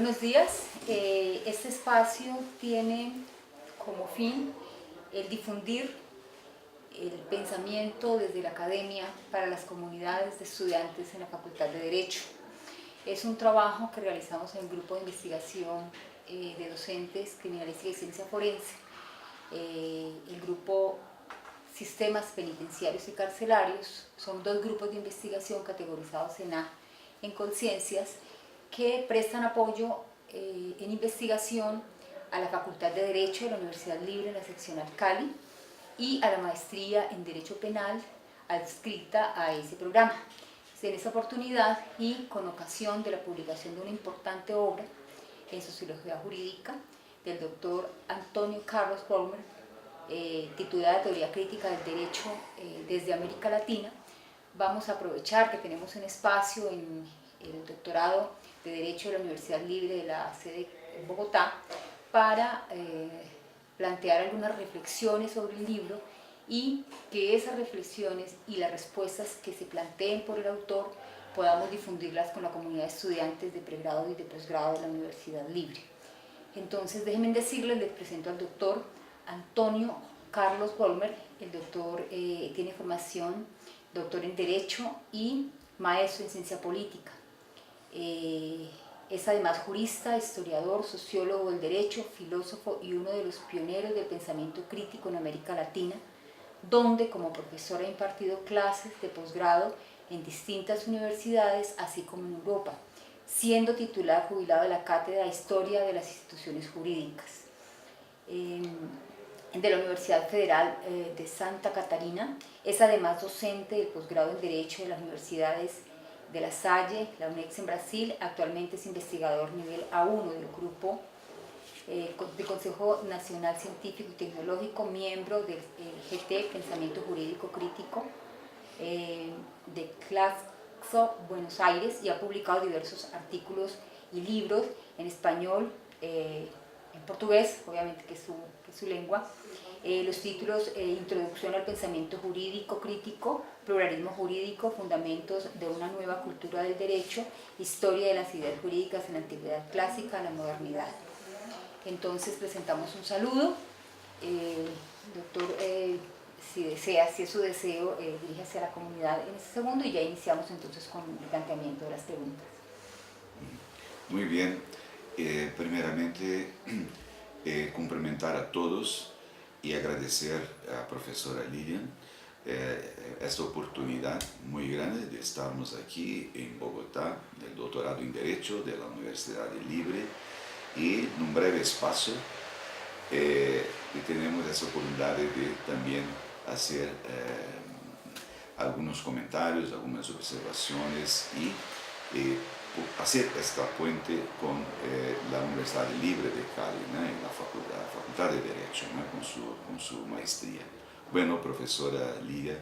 Buenos días. Este espacio tiene como fin el difundir el pensamiento desde la academia para las comunidades de estudiantes en la Facultad de Derecho. Es un trabajo que realizamos en el grupo de investigación de docentes criminalística y ciencia forense. El grupo Sistemas Penitenciarios y Carcelarios son dos grupos de investigación categorizados en A en conciencias que prestan apoyo en investigación a la Facultad de Derecho de la Universidad Libre en la seccional Cali y a la maestría en Derecho Penal adscrita a ese programa. En esta oportunidad y con ocasión de la publicación de una importante obra en Sociología Jurídica del doctor Antonio Carlos Wollmer, titulada Teoría Crítica del Derecho desde América Latina, vamos a aprovechar que tenemos un espacio en el doctorado de Derecho de la Universidad Libre de la sede en Bogotá para plantear algunas reflexiones sobre el libro y que esas reflexiones y las respuestas que se planteen por el autor podamos difundirlas con la comunidad de estudiantes de pregrado y de posgrado de la Universidad Libre. Entonces, déjenme decirles, les presento al doctor Antonio Carlos Wollmer. El doctor tiene formación doctor en Derecho y maestro en Ciencia Política. Es además jurista, historiador, sociólogo del derecho, filósofo y uno de los pioneros del pensamiento crítico en América Latina, donde como profesor ha impartido clases de posgrado en distintas universidades, así como en Europa, siendo titular jubilado de la Cátedra de Historia de las Instituciones Jurídicas de la Universidad Federal de Santa Catarina. Es además docente del posgrado en Derecho de las universidades de La Salle, la UNEX en Brasil. Actualmente es investigador nivel A1 del grupo del Consejo Nacional Científico y Tecnológico, miembro del GT, Pensamiento Jurídico Crítico, de Claxo, Buenos Aires, y ha publicado diversos artículos y libros en español, en portugués, obviamente que es su lengua. Los títulos Introducción al Pensamiento Jurídico Crítico, Pluralismo Jurídico, Fundamentos de una Nueva Cultura del Derecho, Historia de las Ideas Jurídicas en la Antigüedad Clásica a la Modernidad. Entonces presentamos un saludo. Doctor, si desea, si es su deseo, diríjase a la comunidad en este segundo y ya iniciamos entonces con el planteamiento de las preguntas. Muy bien. Primeramente, cumprimentar a todos y agradecer a la profesora Lilian esta oportunidad muy grande de estarnos aquí en Bogotá, del doctorado en Derecho de la Universidad Libre, y en un breve espacio y tenemos esa oportunidad de también hacer algunos comentarios, algunas observaciones y hacer esta puente con la Universidad Libre de Cali, ¿no? En la Facultad de Derecho, ¿no? con su maestría. Bueno, profesora Lilia,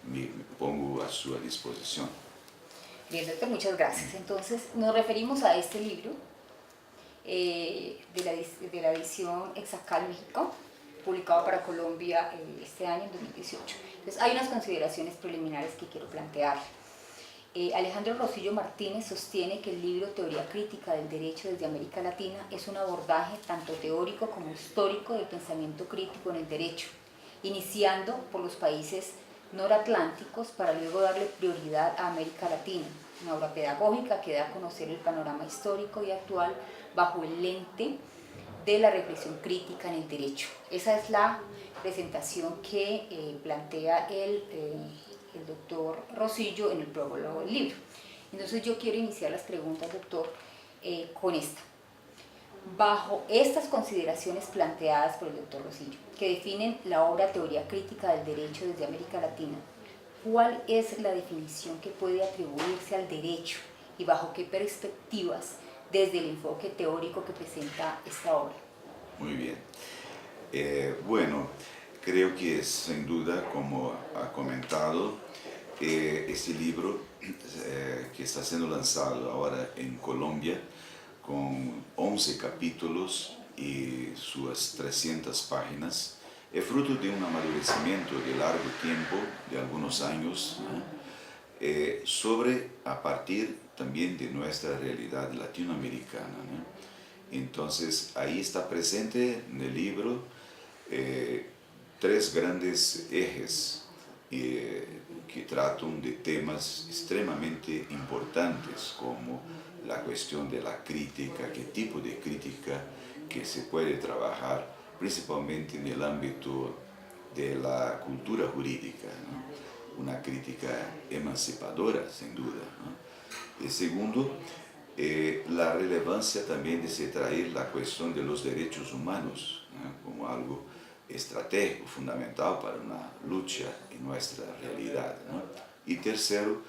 me pongo a su disposición. Bien, doctor, muchas gracias. Entonces, nos referimos a este libro de la edición Exacal México, publicado para Colombia este año, en 2018. Entonces, hay unas consideraciones preliminares que quiero plantear. Alejandro Rosillo Martínez sostiene que el libro Teoría Crítica del Derecho desde América Latina es un abordaje tanto teórico como histórico del pensamiento crítico en el derecho, iniciando por los países noratlánticos para luego darle prioridad a América Latina, una obra pedagógica que da a conocer el panorama histórico y actual bajo el lente de la reflexión crítica en el derecho. Esa es la presentación que plantea el doctor Rosillo en el prólogo del libro. Entonces yo quiero iniciar las preguntas, doctor, con esta. Bajo estas consideraciones planteadas por el doctor Rosillo, que definen la obra Teoría Crítica del Derecho desde América Latina, ¿cuál es la definición que puede atribuirse al derecho y bajo qué perspectivas desde el enfoque teórico que presenta esta obra? Muy bien. Bueno, creo que sin duda, como ha comentado, este libro que está siendo lanzado ahora en Colombia con 11 capítulos y sus 300 páginas, es fruto de un amadurecimiento de largo tiempo, de algunos años, ¿no? A partir también de nuestra realidad latinoamericana, ¿no? Entonces, ahí está presente en el libro tres grandes ejes que tratan de temas extremadamente importantes, como la cuestión de la crítica, qué tipo de crítica que se puede trabajar, principalmente en el ámbito de la cultura jurídica, ¿no? Una crítica emancipadora, sin duda, ¿no? El segundo, la relevancia también de se traer la cuestión de los derechos humanos, ¿no? Como algo estratégico, fundamental para una lucha en nuestra realidad, ¿no? Y tercero,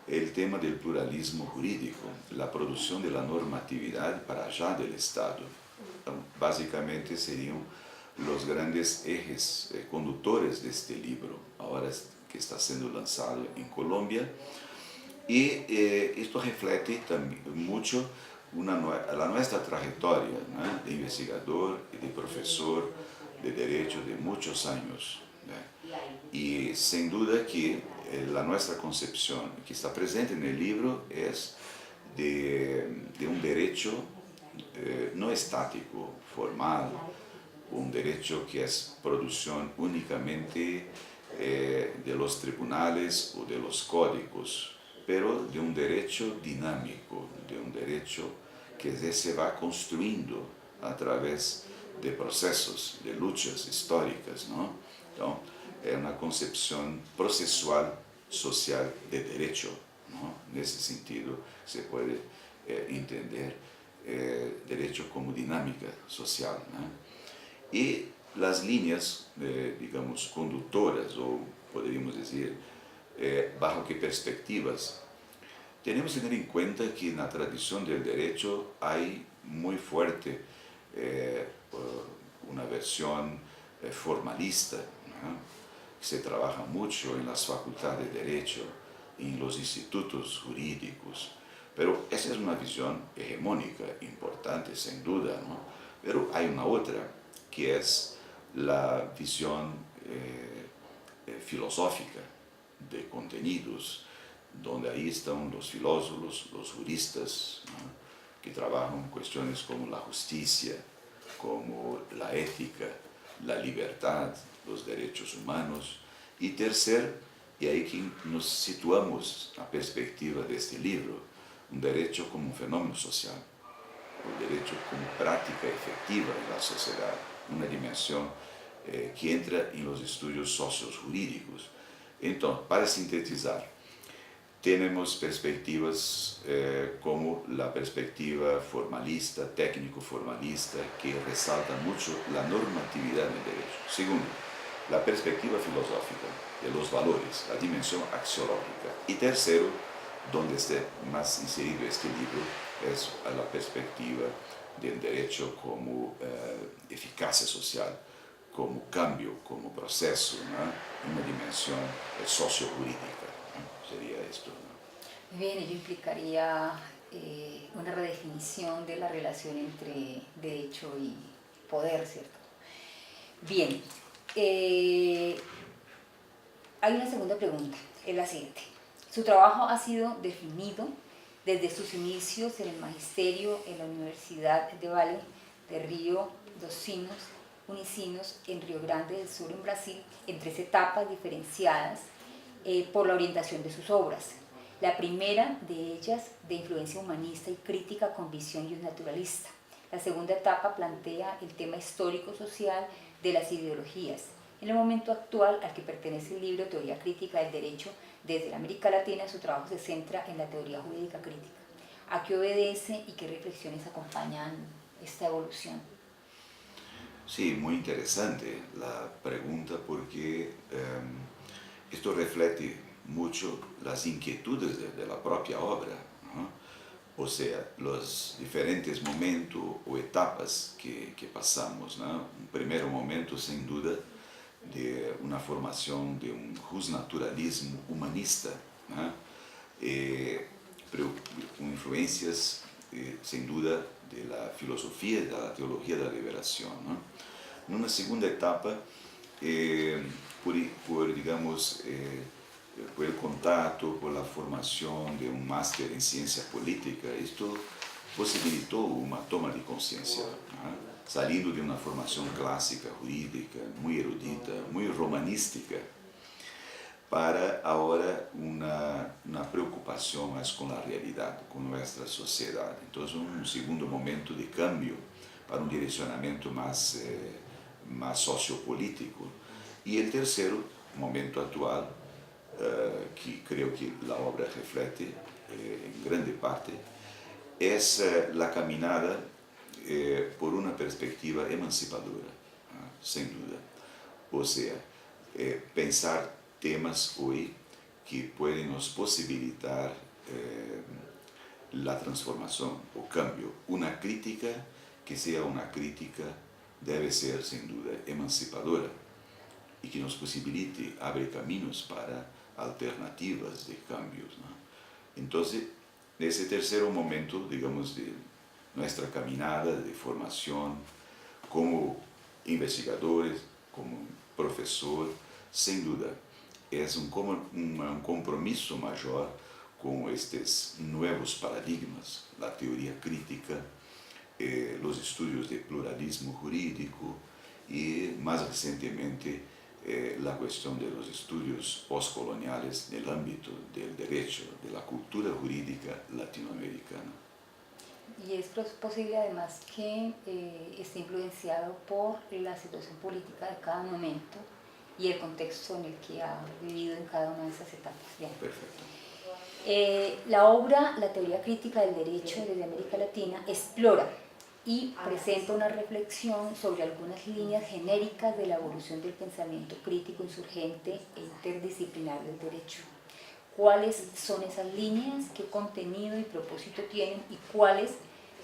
el tema del pluralismo jurídico, la producción de la normatividad para allá del Estado. Básicamente serían los grandes ejes conductores de este libro, ahora que está siendo lanzado en Colombia. Y esto refleja también mucho la nuestra trayectoria, ¿no? De investigador y de profesor de derecho de muchos años, ¿no? Y sin duda que la nuestra concepción que está presente en el libro es de un derecho no estático, formal, un derecho que es producción únicamente de los tribunales o de los códigos, pero de un derecho dinámico, de un derecho que se va construyendo a través de procesos, de luchas históricas, ¿no? Entonces, es una concepción procesual social de derecho, ¿no? En ese sentido se puede entender derecho como dinámica social, ¿no? Y las líneas, digamos, conductoras, o podríamos decir, bajo qué perspectivas. Tenemos que tener en cuenta que en la tradición del derecho hay muy fuerte una versión formalista, ¿no? Se trabaja mucho en las facultades de derecho, en los institutos jurídicos, pero esa es una visión hegemónica, importante sin duda, ¿no? Pero hay una otra, que es la visión filosófica de contenidos, donde ahí están los filósofos, los juristas, ¿no? Que trabajan cuestiones como la justicia, como la ética, la libertad, los derechos humanos. Y tercer, y ahí que nos situamos a perspectiva de este libro, un derecho como un fenómeno social, el derecho como práctica efectiva en la sociedad, una dimensión que entra en los estudios sociojurídicos. Entonces, para sintetizar, tenemos perspectivas como la perspectiva formalista, técnico-formalista, que resalta mucho la normatividad del derecho. Segundo, la perspectiva filosófica de los valores, la dimensión axiológica. Y tercero, donde está más inserido este libro, es la perspectiva del derecho como eficacia social, como cambio, como proceso, ¿no? Una dimensión sociojurídica, ¿no? Sería esto, ¿no? Bien, ello implicaría una redefinición de la relación entre derecho y poder, ¿cierto? Bien, hay una segunda pregunta, es la siguiente. Su trabajo ha sido definido desde sus inicios en el magisterio en la Universidad de Vale de Río dos Sinos, Unicinos, en Río Grande del Sur, en Brasil, en 3 etapas diferenciadas por la orientación de sus obras. La primera de ellas de influencia humanista y crítica con visión naturalista. La segunda etapa plantea el tema histórico-social de las ideologías. En el momento actual al que pertenece el libro Teoría Crítica del Derecho, desde la América Latina, su trabajo se centra en la teoría jurídica crítica. ¿A qué obedece y qué reflexiones acompañan esta evolución? Sí, muy interesante la pregunta porque esto refleja mucho las inquietudes de la propia obra, ¿no? O sea, los diferentes momentos o etapas que pasamos, ¿no? Un primer momento, sin duda, de una formación de un justnaturalismo humanista, ¿no? Con influencias, sin duda, de la filosofía y de la teología de la liberación, ¿no? En una segunda etapa, por digamos, por el contacto, por la formación de un máster en ciencia política, esto posibilitó una toma de conciencia, ¿no? Saliendo de una formación clásica, jurídica, muy erudita, muy romanística, para ahora una preocupación más con la realidad, con nuestra sociedad. Entonces, un segundo momento de cambio para un direccionamiento más sociopolítico. Y el tercero momento actual, que creo que la obra reflete en grande parte, es la caminada por una perspectiva emancipadora, sin duda. O sea, pensar temas hoy que pueden nos posibilitar la transformación o cambio. Una crítica que sea una crítica debe ser sin duda emancipadora y que nos posibilite, abre caminos para alternativas de cambios, ¿no? Entonces, ese tercer momento, digamos, de nuestra caminada de formación como investigadores, como profesor, sin duda, es un compromiso mayor con estos nuevos paradigmas, la teoría crítica, los estudios de pluralismo jurídico y más recientemente la cuestión de los estudios postcoloniales en el ámbito del derecho, de la cultura jurídica latinoamericana. Y es posible además que esté influenciado por la situación política de cada momento y el contexto en el que ha vivido en cada una de esas etapas. Bien. Perfecto. La obra La teoría crítica del derecho desde América Latina explora y presenta una reflexión sobre algunas líneas genéricas de la evolución del pensamiento crítico, insurgente e interdisciplinar del derecho. ¿Cuáles son esas líneas? ¿Qué contenido y propósito tienen? ¿Y cuáles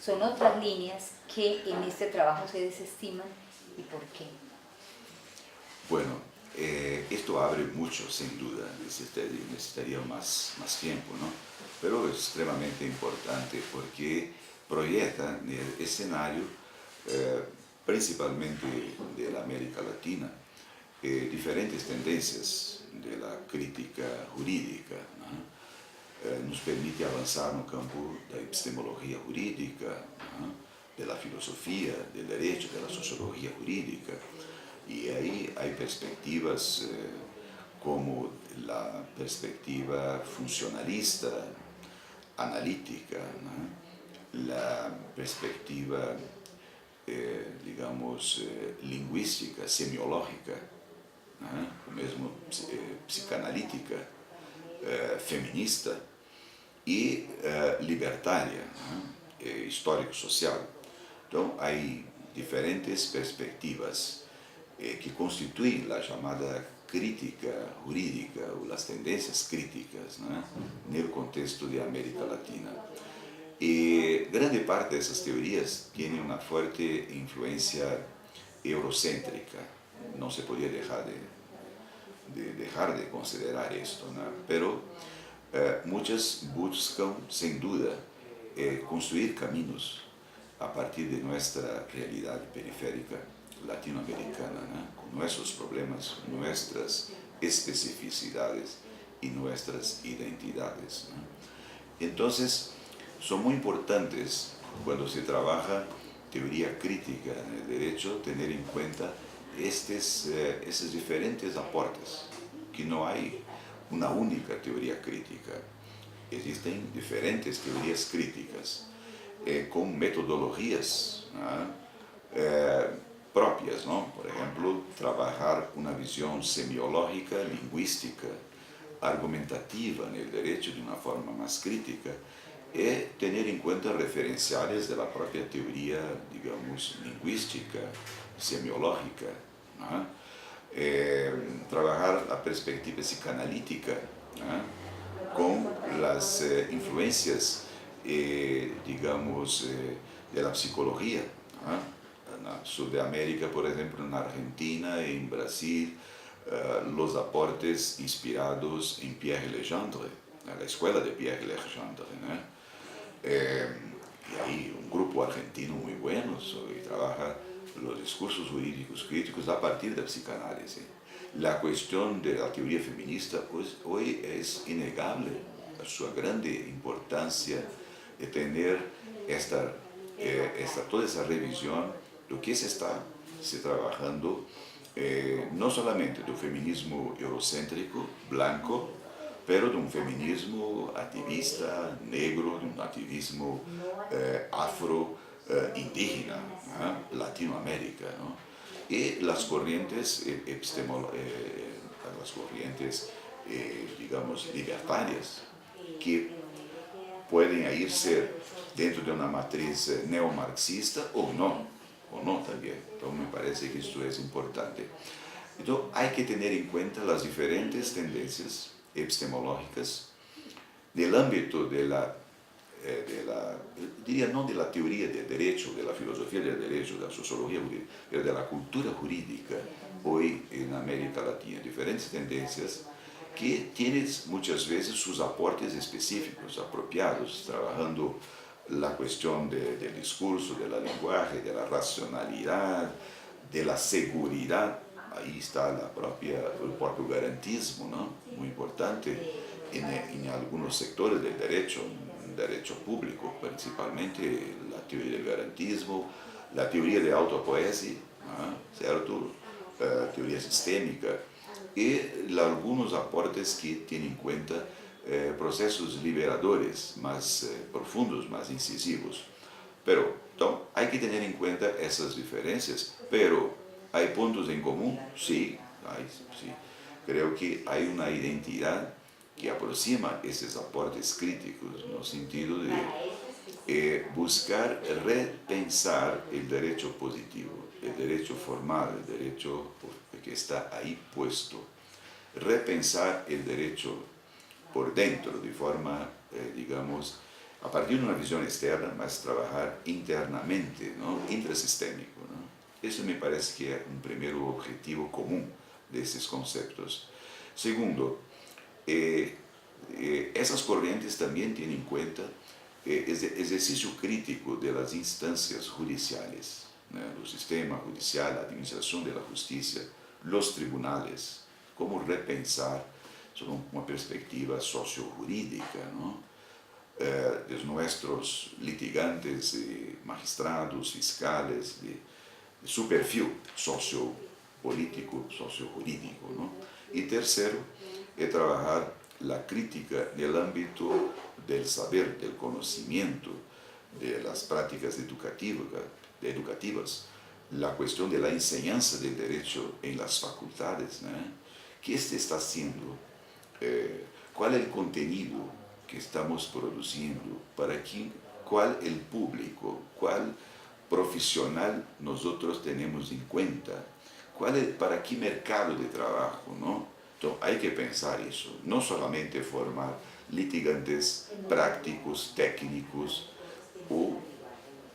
son otras líneas que en este trabajo se desestiman y por qué? Bueno, esto abre mucho, sin duda, necesitaría más tiempo, ¿no? Pero es extremadamente importante porque proyecta en el escenario, principalmente de la América Latina, diferentes tendencias de la crítica jurídica, ¿no? Nos permite avanzar no campo da epistemología jurídica, ¿no? De la filosofía, del derecho, de la sociología jurídica. Y ahí hay perspectivas como la perspectiva funcionalista, analítica, ¿no? La perspectiva, digamos, lingüística, semiológica, ¿no? Mesmo psicanalítica, feminista y libertaria, ¿no? Histórico-social. Entonces, hay diferentes perspectivas que constituyen la llamada crítica jurídica o las tendencias críticas, ¿no? En el contexto de América Latina. Y grande parte de esas teorías tiene una fuerte influencia eurocéntrica. No se podía dejar de considerar esto, ¿no? Pero muchas buscan, sin duda, construir caminos a partir de nuestra realidad periférica latinoamericana, ¿no? Con nuestros problemas, nuestras especificidades y nuestras identidades, ¿no? Entonces, son muy importantes cuando se trabaja teoría crítica en el derecho, tener en cuenta estos diferentes aportes, que no hay una única teoría crítica, existen diferentes teorías críticas con metodologías, ¿no? Propias, ¿no? Por ejemplo, trabajar una visión semiológica, lingüística, argumentativa en el derecho de una forma más crítica, es tener en cuenta referenciales de la propia teoría, digamos, lingüística, semiológica, ¿no? Trabajar la perspectiva psicanalítica, ¿no? Con las influencias, digamos, de la psicología, ¿no? En Sudamérica, por ejemplo, en Argentina, en Brasil, los aportes inspirados en Pierre Legendre, la escuela de Pierre Legendre, ¿no? Y hay un grupo argentino muy bueno que trabaja los discursos jurídicos críticos a partir de la psicanálisis. La cuestión de la teoría feminista pues, hoy es innegable su grande importancia de tener toda esa revisión de lo que se trabajando, no solamente de un feminismo eurocéntrico, blanco, pero de un feminismo activista, negro, de un activismo afro, indígena, Latinoamérica, ¿no? Y las corrientes digamos, libertarias, que pueden ahí ser dentro de una matriz neomarxista o no también. Entonces me parece que esto es importante. Entonces hay que tener en cuenta las diferentes tendencias epistemológicas del ámbito diría no de la teoría del derecho, de la filosofía del derecho, de la sociología jurídica, pero de la cultura jurídica hoy en América Latina. Diferentes tendencias que tienen muchas veces sus aportes específicos, apropiados, trabajando la cuestión del discurso, del lenguaje, de la racionalidad, de la seguridad. Ahí está el propio garantismo, ¿no? Muy importante en algunos sectores del derecho público, principalmente la teoría del garantismo, la teoría de autopoiesis, ¿cierto? Teoría sistémica, y algunos aportes que tienen en cuenta procesos liberadores más profundos, más incisivos. Pero entonces, hay que tener en cuenta esas diferencias, pero ¿hay puntos en común? Sí, sí. Creo que hay una identidad que aproxima esos aportes críticos, en el sentido de buscar repensar el derecho positivo, el derecho formal, el derecho que está ahí puesto. Repensar el derecho por dentro, de forma, digamos, a partir de una visión externa, más trabajar internamente, ¿no? Intrasistémico, ¿no? Eso me parece que es un primer objetivo común de estos conceptos. Segundo, esas corrientes también tienen en cuenta el ejercicio crítico de las instancias judiciales, ¿no? El sistema judicial, la administración de la justicia, los tribunales, cómo repensar sobre una perspectiva sociojurídica, ¿no? De nuestros litigantes, magistrados, fiscales, de su perfil sociopolítico, sociojurídico, ¿no? Y tercero, trabajar la crítica del ámbito del saber, del conocimiento, de las prácticas educativas, la cuestión de la enseñanza del derecho en las facultades, ¿no? ¿Qué se está haciendo? ¿Cuál es el contenido que estamos produciendo? ¿Para quién? ¿Cuál el público? ¿Cuál profesional nosotros tenemos en cuenta? ¿Para qué mercado de trabajo, no? Entonces hay que pensar eso, no solamente formar litigantes prácticos, técnicos o,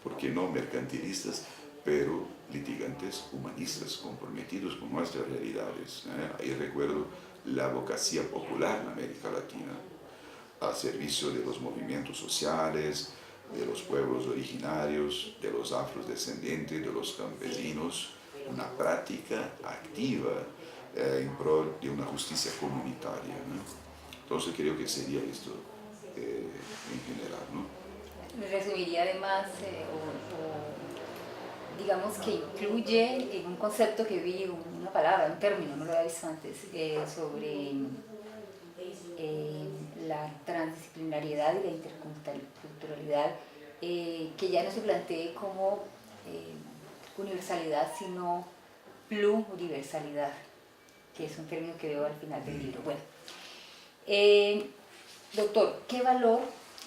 ¿por qué no, mercantilistas, pero litigantes humanistas comprometidos con nuestras realidades, ¿eh? Ahí recuerdo la abogacía popular en América Latina, al servicio de los movimientos sociales, de los pueblos originarios, de los afrodescendientes, de los campesinos, una práctica activa en pro de una justicia comunitaria, ¿no? Entonces creo que sería esto en general, ¿no? Resumiría además, digamos que incluye en un concepto que vi, una palabra, un término, no lo había visto antes, sobre la transdisciplinariedad y la interculturalidad, que ya no se plantee como universalidad, sino pluriversalidad, que es un término que veo al final del libro. Bueno, doctor, ¿qué valor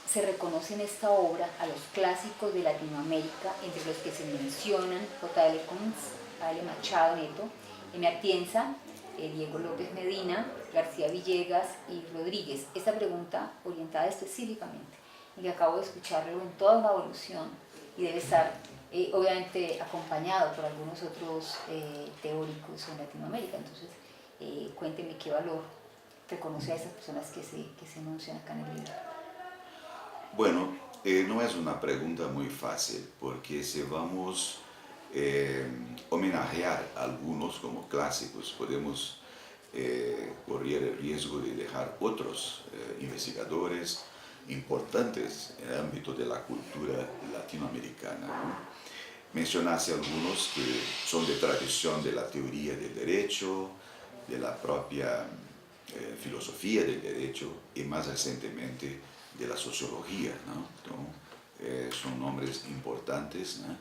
se reconoce en esta obra a los clásicos de Latinoamérica, entre los que se mencionan J.L. Cummings, A.L. Machado Neto, M. Atienza, Diego López Medina, García Villegas y Rodríguez? Esta pregunta orientada específicamente, y que acabo de escucharlo en toda una evolución, y debe estar obviamente acompañado por algunos otros teóricos en Latinoamérica. Entonces, cuénteme qué valor reconoce a esas personas que se enuncian acá en el libro. Bueno, no es una pregunta muy fácil, porque si vamos a homenajear a algunos como clásicos, podemos corría el riesgo de dejar otros investigadores importantes en el ámbito de la cultura latinoamericana, ¿no? Mencionaste algunos que son de tradición de la teoría del derecho, de la propia filosofía del derecho y más recientemente de la sociología, ¿no? Son nombres importantes, ¿no?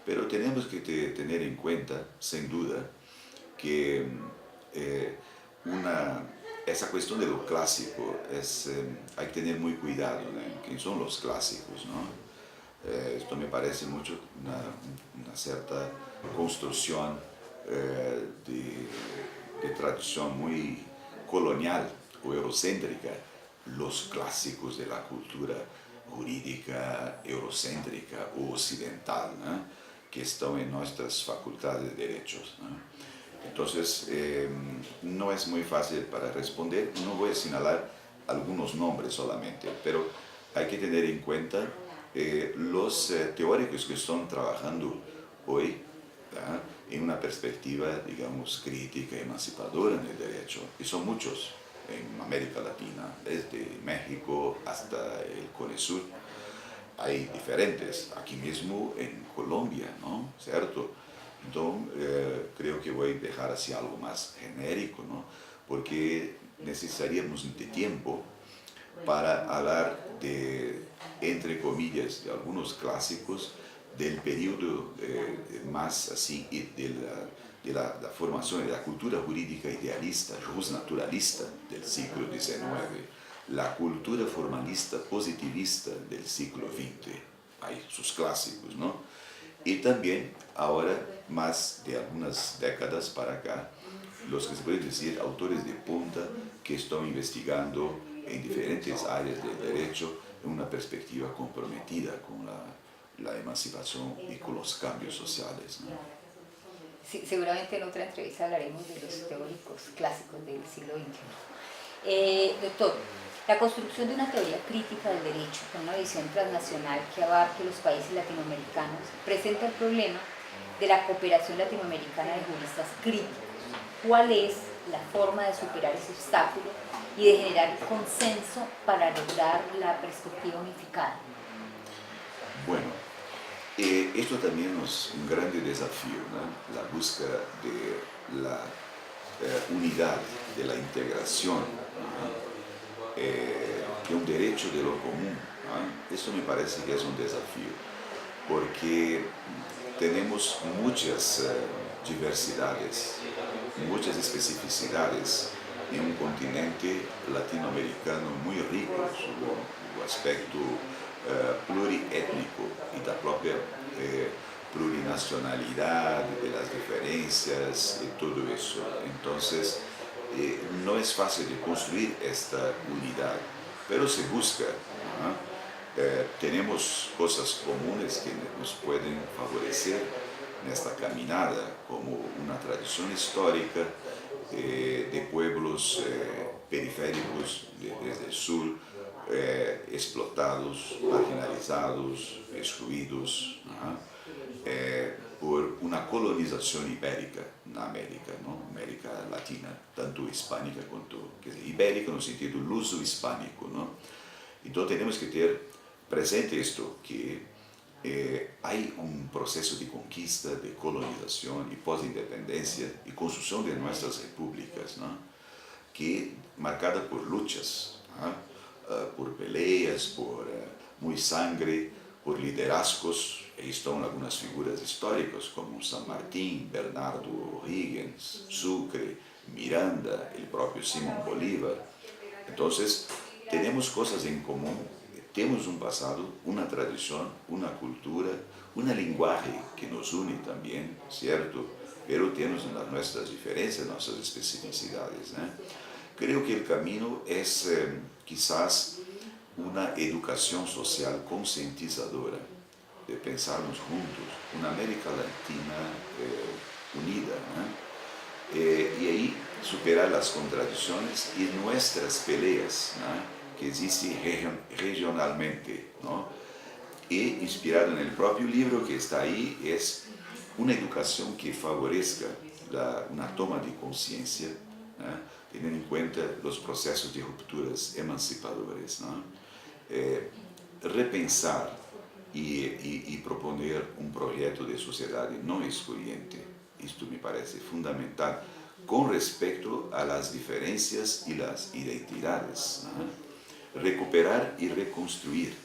Pero tenemos que tener en cuenta, sin duda, que esa cuestión de lo clásico hay que tener muy cuidado, ¿no? ¿Quiénes son los clásicos, no? Esto me parece mucho una cierta construcción de tradición muy colonial o eurocéntrica, los clásicos de la cultura jurídica eurocéntrica o occidental, ¿no? Que están en nuestras facultades de derechos, ¿no? Entonces, no es muy fácil para responder, no voy a señalar algunos nombres solamente, pero hay que tener en cuenta los teóricos que están trabajando hoy, ¿verdad? En una perspectiva, digamos, crítica, emancipadora en el derecho, y son muchos en América Latina, desde México hasta el Cono Sur. Hay diferentes, aquí mismo en Colombia, ¿no? ¿Cierto? Entonces, creo que voy a dejar así algo más genérico, ¿no? Porque necesitaríamos de tiempo para hablar de, entre comillas, de algunos clásicos del periodo más así de la formación de la cultura jurídica idealista, justnaturalista del siglo XIX, la cultura formalista positivista del siglo XX, hay sus clásicos, ¿no? Y también ahora, más de algunas décadas para acá, los que se pueden decir autores de punta que están investigando en diferentes áreas del derecho en una perspectiva comprometida con la emancipación y con los cambios sociales, ¿no? Sí, seguramente en otra entrevista hablaremos de los teóricos clásicos del siglo XXI. Doctor, la construcción de una teoría crítica del derecho con una visión transnacional que abarque los países latinoamericanos presenta el problema de la cooperación latinoamericana de juristas críticos. ¿Cuál es la forma de superar ese obstáculo y de generar consenso para lograr la perspectiva unificada? Bueno, esto también es un grande desafío, ¿no? La búsqueda de la unidad, de la integración, ¿no? De un derecho de lo común, ¿no? Eso me parece que es un desafío, porque tenemos muchas diversidades, muchas especificidades en un continente latinoamericano muy rico en su aspecto pluriétnico y la propia plurinacionalidad, de las diferencias y todo eso. Entonces, no es fácil de construir esta unidad, pero se busca, ¿no? Tenemos cosas comunes que nos pueden favorecer en esta caminada, como una tradición histórica de pueblos periféricos desde el sur, explotados, marginalizados, excluidos, ¿no? Por una colonización ibérica en América, ¿no? América Latina, tanto hispánica quanto ibérica en el sentido luso hispánico, ¿no? Entonces tenemos que tener presente esto, que hay un proceso de conquista, de colonización y post-independencia y construcción de nuestras repúblicas, ¿no? Que marcada por luchas, ¿no? Por peleas, por muy sangre, por liderazgos. Ahí están algunas figuras históricas como San Martín, Bernardo O'Higgins, Sucre, Miranda, el propio Simón Bolívar. Entonces, tenemos cosas en común, tenemos un pasado, una tradición, una cultura, un lenguaje que nos une también, ¿cierto? Pero tenemos nuestras diferencias, nuestras especificidades, ¿eh? Creo que el camino es quizás una educación social concientizadora, de pensarnos juntos, una América Latina unida, ¿no? Y ahí superar las contradicciones y nuestras peleas, ¿no? Que existen regionalmente, ¿no? Y inspirado en el propio libro que está ahí, es una educación que favorezca una toma de conciencia teniendo en cuenta los procesos de rupturas emancipadores, ¿no? Repensar y proponer un proyecto de sociedad no excluyente. Esto me parece fundamental con respecto a las diferencias y las identidades, ¿no? Recuperar y reconstruir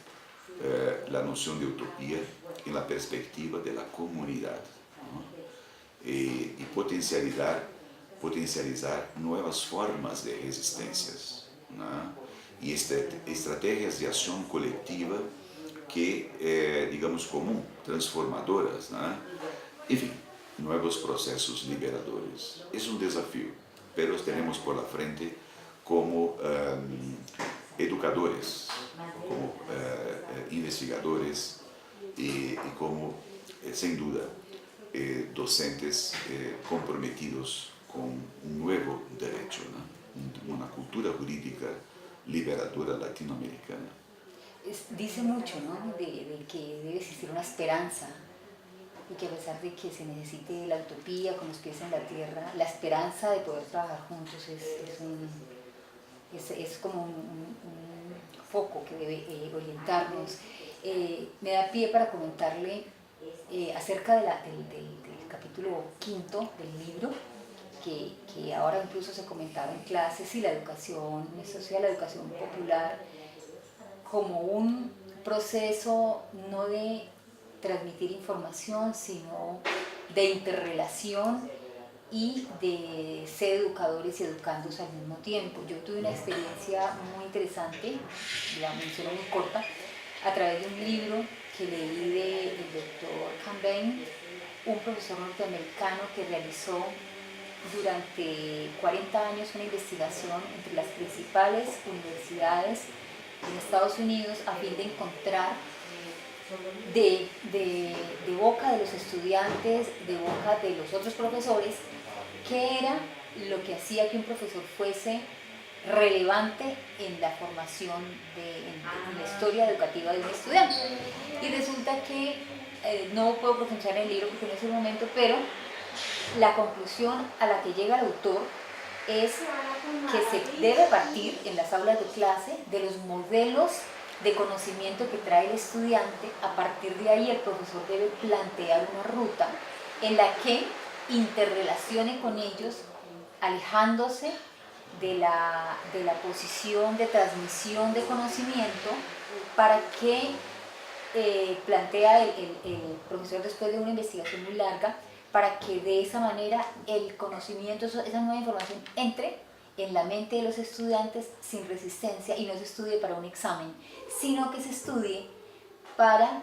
la noción de utopía en la perspectiva de la comunidad, ¿no? Y potencializar nuevas formas de resistencias, ¿no? Y estrategias de acción colectiva que, digamos, común, transformadoras, ¿no? En fin, nuevos procesos liberadores. Es un desafío, pero tenemos por la frente como educadores, como investigadores y como, sin duda, docentes comprometidos con un nuevo derecho, ¿no? Una cultura jurídica liberadora latinoamericana. Dice mucho, ¿no? de que debe existir una esperanza y que a pesar de que se necesite la utopía con los pies en la tierra, la esperanza de poder trabajar juntos es como un foco que debe orientarnos. Me da pie para comentarle acerca del capítulo 5 del libro, que ahora incluso se comentaba en clases, y la educación social, la educación popular, como un proceso no de transmitir información, sino de interrelación y de ser educadores y educandos al mismo tiempo. Yo tuve una experiencia muy interesante, la menciono muy corta, a través de un libro que leí del doctor Campaign, un profesor norteamericano que realizó durante 40 años una investigación entre las principales universidades en Estados Unidos a fin de encontrar de boca de los estudiantes, de boca de los otros profesores, qué era lo que hacía que un profesor fuese relevante en la formación, en la historia educativa de un estudiante. Y resulta que, no puedo profundizar en el libro porque no es el momento, pero la conclusión a la que llega el autor es que se debe partir en las aulas de clase de los modelos de conocimiento que trae el estudiante. A partir de ahí el profesor debe plantear una ruta en la que interrelacione con ellos, alejándose de la posición de transmisión de conocimiento, para que plantea el profesor, después de una investigación muy larga, para que de esa manera el conocimiento, esa nueva información, entre en la mente de los estudiantes sin resistencia y no se estudie para un examen, sino que se estudie para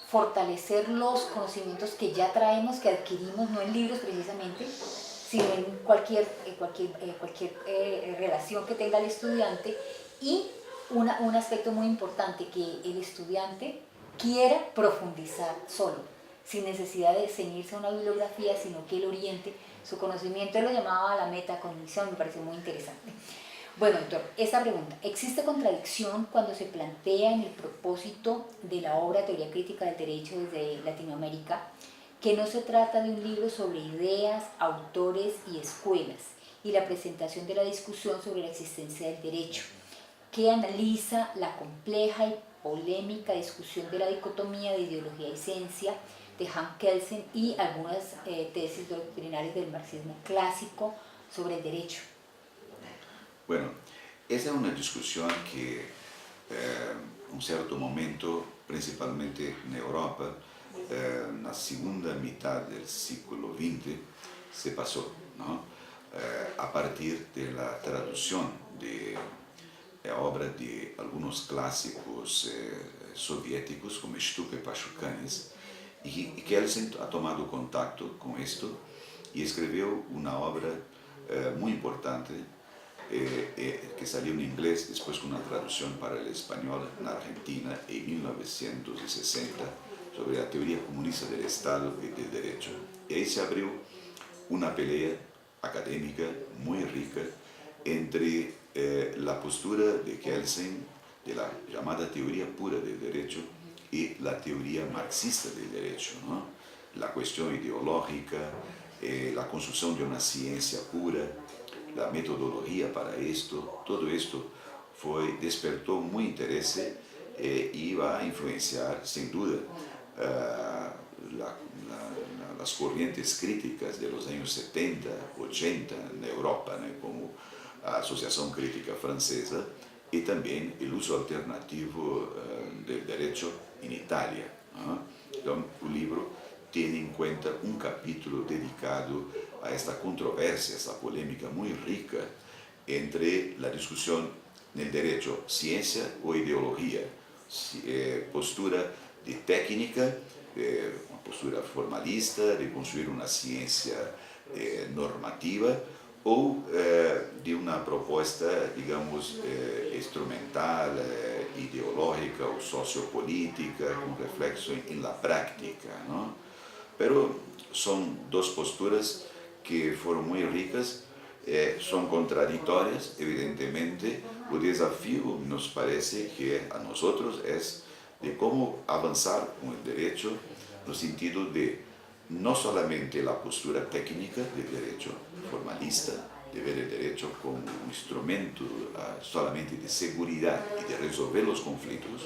fortalecer los conocimientos que ya traemos, que adquirimos, no en libros precisamente, sino en cualquier relación que tenga el estudiante. Y un aspecto muy importante, que el estudiante quiera profundizar solo, sin necesidad de ceñirse a una bibliografía, sino que él oriente su conocimiento. Él lo llamaba la metacognición, me pareció muy interesante. Bueno, doctor, esta pregunta: ¿existe contradicción cuando se plantea en el propósito de la obra Teoría Crítica del Derecho desde Latinoamérica que no se trata de un libro sobre ideas, autores y escuelas, y la presentación de la discusión sobre la existencia del derecho, que analiza la compleja y polémica discusión de la dicotomía de ideología y ciencia de Hans Kelsen y algunas tesis doctrinales del marxismo clásico sobre el derecho? Bueno, esa es una discusión que en un cierto momento, principalmente en Europa, en la segunda mitad del siglo XX, se pasó, ¿no? A partir de la traducción de obras de algunos clásicos soviéticos como Stuck y Pachucanes, y Kelsen ha tomado contacto con esto y escribió una obra muy importante que salió en inglés, después con una traducción para el español en Argentina en 1960, sobre la teoría comunista del Estado y del derecho. Y ahí se abrió una pelea académica muy rica entre la postura de Kelsen, de la llamada teoría pura del derecho, y la teoría marxista del derecho, ¿no? La cuestión ideológica, la construcción de una ciencia pura, la metodología para esto, todo esto despertó muy interés y va a influenciar sin duda las corrientes críticas de los años 70, 80 en Europa, ¿no? Como la Asociación Crítica Francesa, y también el uso alternativo del derecho en Italia, ¿no? Entonces, el libro tiene en cuenta un capítulo dedicado a esta controversia, esta polémica muy rica entre la discusión del derecho, ciencia o ideología, postura de técnica, una postura formalista, de construir una ciencia normativa, o de una propuesta, digamos, instrumental, ideológica o sociopolítica, con reflexo en la práctica, ¿no? Pero son dos posturas que fueron muy ricas, son contradictorias, evidentemente. El desafío nos parece que a nosotros es de cómo avanzar con el derecho, en el sentido de no solamente la postura técnica del derecho formalista, de ver el derecho como un instrumento solamente de seguridad y de resolver los conflictos,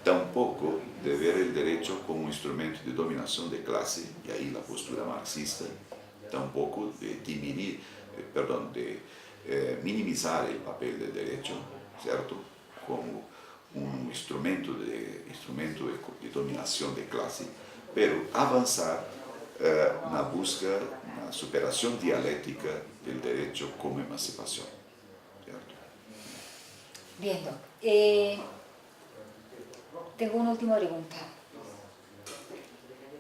tampoco de ver el derecho como un instrumento de dominación de clase, y ahí la postura marxista, tampoco de minimizar el papel del derecho, ¿cierto?, como un instrumento de dominación de clase, pero avanzar na busca, na superación dialéctica del derecho como emancipación, ¿cierto? Bien, tengo una última pregunta,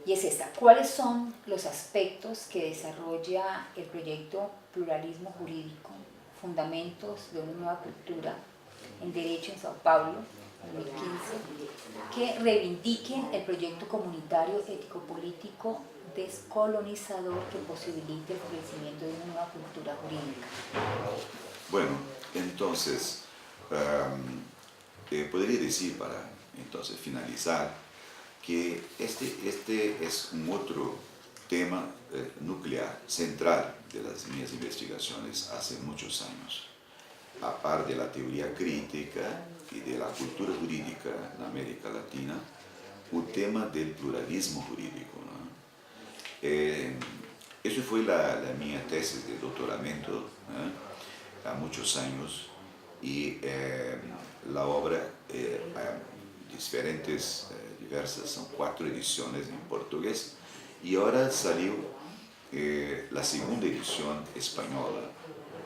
y es esta: ¿cuáles son los aspectos que desarrolla el proyecto Pluralismo Jurídico, Fundamentos de una Nueva Cultura en Derecho en Sao Paulo, 2015, que reivindiquen el proyecto comunitario ético-político descolonizador que posibilite el crecimiento de una nueva cultura jurídica? Bueno, entonces, podría decir, para entonces finalizar, que este es un otro tema nuclear, central de las mías investigaciones hace muchos años. Aparte de la teoría crítica y de la cultura jurídica en América Latina, el tema del pluralismo jurídico, ¿no? Eso fue la mía tesis de doctoramiento, ¿no?, a muchos años, y la obra diversas, son 4 ediciones en portugués, y ahora salió la segunda edición española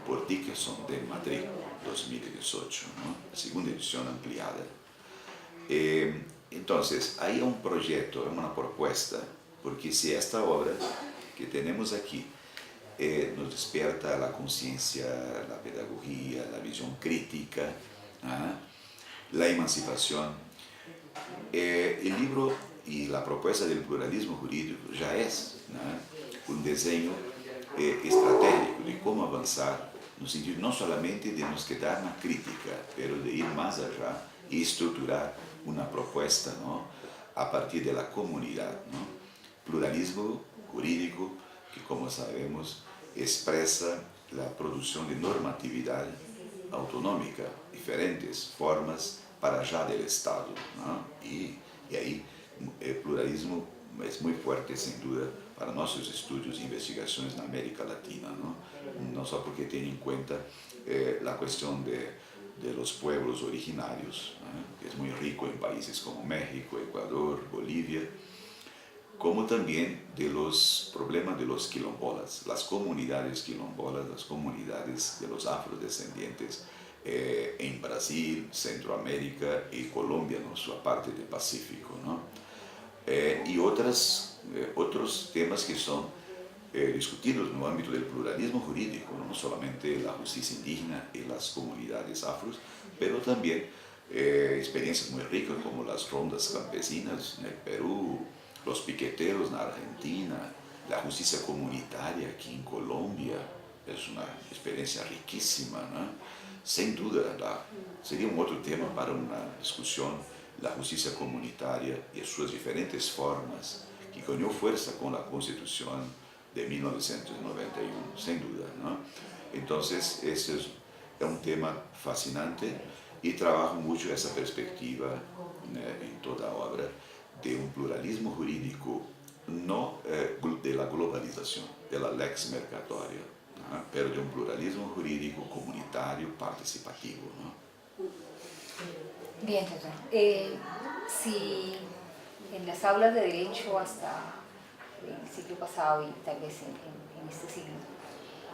por Dickerson de Madrid, 2018, ¿no?, la segunda edición ampliada. Entonces, hay un proyecto, una propuesta, porque si esta obra que tenemos aquí nos despierta la conciencia, la pedagogía, la visión crítica, ¿ah?, la emancipación, el libro y la propuesta del pluralismo jurídico ya es, ¿no?, un diseño estratégico de cómo avanzar, no sentido no solamente de nos quedar en la crítica, pero de ir más allá y estructurar una propuesta, ¿no?, a partir de la comunidad, ¿no? Pluralismo jurídico que, como sabemos, expresa la producción de normatividad autonómica, diferentes formas para allá del Estado, ¿no? Y ahí el pluralismo es muy fuerte, sin duda, para nuestros estudios e investigaciones en América Latina, ¿no? No solo porque tiene en cuenta la cuestión de los pueblos originarios, ¿no?, que es muy rico en países como México, Ecuador, Bolivia, como también de los problemas de los quilombolas, las comunidades quilombolas, las comunidades de los afrodescendientes en Brasil, Centroamérica y Colombia, ¿no?, su parte del Pacífico, ¿no? Y otros temas que son discutidos en el ámbito del pluralismo jurídico, no solamente la justicia indígena y las comunidades afros, pero también experiencias muy ricas como las rondas campesinas en el Perú, los piqueteros en Argentina, la justicia comunitaria aquí en Colombia. Es una experiencia riquísima, ¿no? Sin duda, sería un otro tema para una discusión, la justicia comunitaria y sus diferentes formas, que ganó fuerza con la Constitución de 1991, sin duda, ¿no? Entonces, este es un tema fascinante y trabajo mucho esa perspectiva en toda obra de un pluralismo jurídico, no de la globalización, de la lex mercatoria, ¿no? Pero de un pluralismo jurídico comunitario participativo, ¿no? Bien, doctor. Si en las aulas de derecho hasta el siglo pasado y tal vez en este siglo,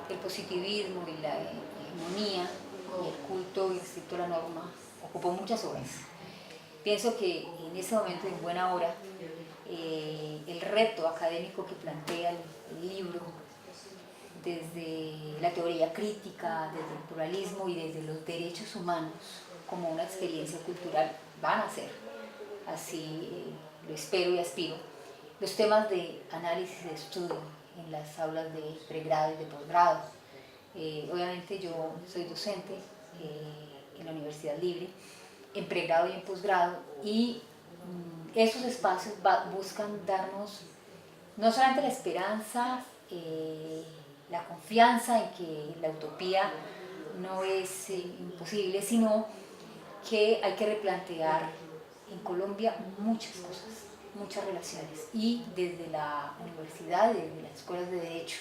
el positivismo y la hegemonía y el culto y el estricto a la norma ocupó muchas horas. Pienso que en ese momento, en buena hora, el reto académico que plantea el libro, desde la teoría crítica, desde el pluralismo y desde los derechos humanos, como una experiencia cultural, van a ser, así lo espero y aspiro, los temas de análisis y de estudio en las aulas de pregrado y de posgrado. Obviamente yo soy docente en la Universidad Libre, en pregrado y en posgrado, y esos espacios buscan darnos no solamente la esperanza, la confianza en que la utopía no es imposible, sino que hay que replantear en Colombia muchas cosas, muchas relaciones. Y desde la universidad, desde las escuelas de derecho,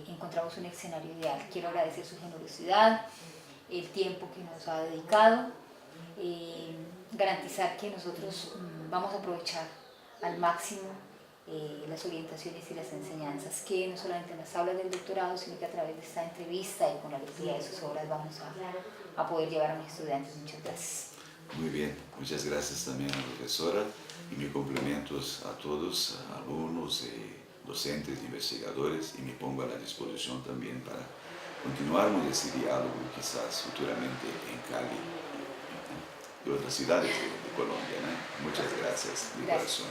encontramos un escenario ideal. Quiero agradecer su generosidad, el tiempo que nos ha dedicado, garantizar que nosotros vamos a aprovechar al máximo las orientaciones y las enseñanzas que no solamente en las aulas del doctorado, sino que a través de esta entrevista y con la lectura de sus obras vamos a poder llevar a mis estudiantes. Muchas gracias. Muy bien, muchas gracias también a la profesora y mis complementos a todos, alumnos, docentes, investigadores, y me pongo a la disposición también para continuarmos ese diálogo quizás futuramente en Cali y otras ciudades de Colombia, ¿no? Muchas gracias de corazón.